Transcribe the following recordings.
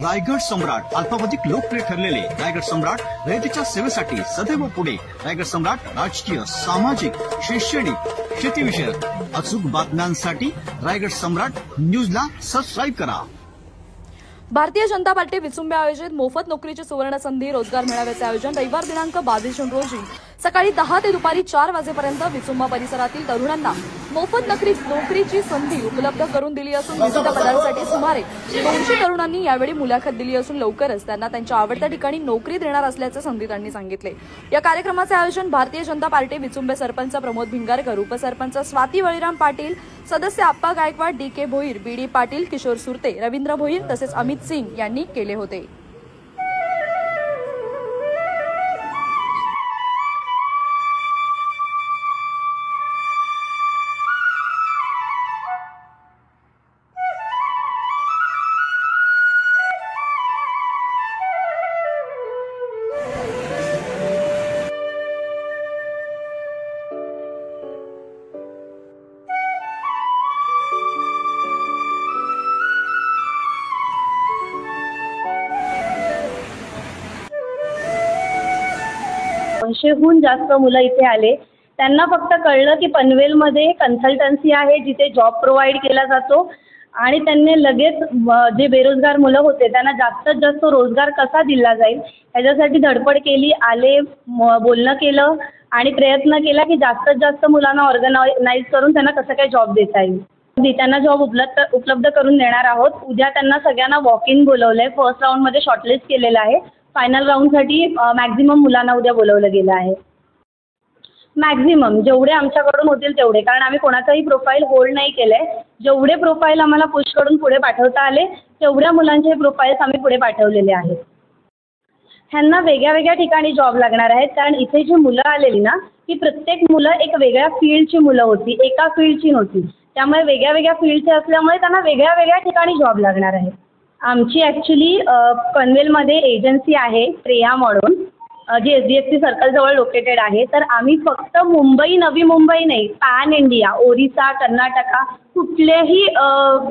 रायगड सम्राट अल्पावधीत लोकप्रिय ठरलेले रायगड सम्राट रयतेच्या सेवेसाठी सदैव पुढे। रायगड सम्राट राजकीय, सामाजिक, शैक्षणिक, शेतीविषयक अचूक बातम्यांसाठी रायगड सम्राट न्यूजला सबस्क्राईब करा। भारतीय जनता पार्टी विचुंबे आयोजित मोफत नोकरीची सुवर्ण संधी रोजगार मेळाव्याचे आयोजन रविवार दिनांक 22 जून रोजी सकाळी 10 ते दुपारी 4 वाजेपर्यंत विचुंबा परिसरातील तरुणांना मोफत नोकरीची संधी उपलब्ध करून दिली असून विविध पदांसाठी सुमारे 200 तरुणांनी यावेळी मुलाखत दिली असून लवकरच त्यांना त्यांच्या आवडत्या ठिकाणी नोकरी देणार असल्याचे संबंधितांनी सांगितले। या कार्यक्रमाचे आयोजन भारतीय जनता पार्टी विचुंबे सरपंच प्रमोद भिंगारकर, उपसरपंच स्वाती बळीराम पाटील, सदस्य आप्पा गायकवाड, DK भोईर, BD पाटील, किशोर सुरते, रवींद्र भोईर तसेच अमित सिंग यांनी केले होते। हून जास्त मुलं इथे आले। त्यांना फक्त कळलं की पनवेलमध्ये कन्सल्टन्सी आहे जिथे जॉब प्रोव्हाइड केला जातो आणि त्यांनी लगेच जे बेरोजगार मुलं होते त्यांना जास्तीत जास्त रोजगार कसा दिला जाईल याच्यासाठी धडपड केली। आले, बोलणं केलं आणि प्रयत्न केला की जास्तीत जास्त मुलांना ऑर्गनाइज करून त्यांना कसं काय जॉब देता येईल। त्यांना जॉब उपलब्ध करून देणार आहोत। उद्या त्यांना सगळ्यांना वॉक इन बोलवलंय। फर्स्ट राऊंडमध्ये शॉर्टलिस्ट केलेलं आहे। फायनल राऊंडसाठी मॅक्झिमम मुलांना उद्या बोलवलं गेलं आहे। मॅक्झिमम जेवढे आमच्याकडून होतील तेवढे, कारण आम्ही कोणाचाही प्रोफाईल होल्ड नाही केलंय। जेवढे प्रोफाईल आम्हाला पुशकडून पुढे पाठवता आले तेवढ्या मुलांचे प्रोफाईल्स आम्ही पुढे पाठवलेले आहेत। ह्यांना वेगळ्या वेगळ्या ठिकाणी जॉब लागणार आहेत, कारण इथे जी मुलं आलेली ना ती प्रत्येक मुलं एक वेगळ्या फील्डची मुलं होती, एका फील्डची नव्हती। त्यामुळे वेगळ्या वेगळ्या फील्डचे असल्यामुळे त्यांना वेगळ्या वेगळ्या ठिकाणी जॉब लागणार आहे। आमची ॲक्च्युली पनवेलमध्ये एजन्सी आहे प्रेया म्हणून, जी SDFC सर्कलजवळ लोकेटेड आहे। तर आम्ही फक्त मुंबई, नवी मुंबई नाही, पॅन इंडिया, ओरिसा, कर्नाटका, कुठलेही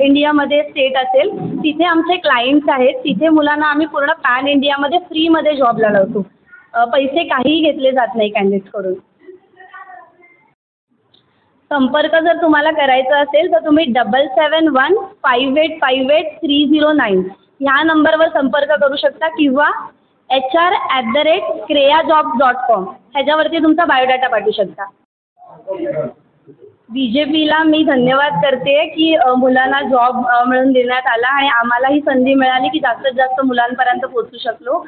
इंडियामध्ये स्टेट असेल तिथे आमचे क्लायंट्स आहेत। तिथे मुलांना आम्ही पूर्ण पॅन इंडियामध्ये फ्रीमध्ये जॉबला लावतो। पैसे काहीही घेतले जात नाही कॅन्डिडेट्सकडून। संपर्क जर तुम्हाला करायचा असेल तर तुम्ही 7715858309 ह्या नंबरवर संपर्क करू शकता किंवा HR@creyajobs.com ह्याच्यावरती तुमचा बायोडाटा पाठवू शकता। BJPला मी धन्यवाद करते की मुलांना जॉब मिळवून देण्यात आला आणि आम्हाला ही संधी मिळाली की जास्तीत जास्त मुलांपर्यंत पोहोचू शकलो।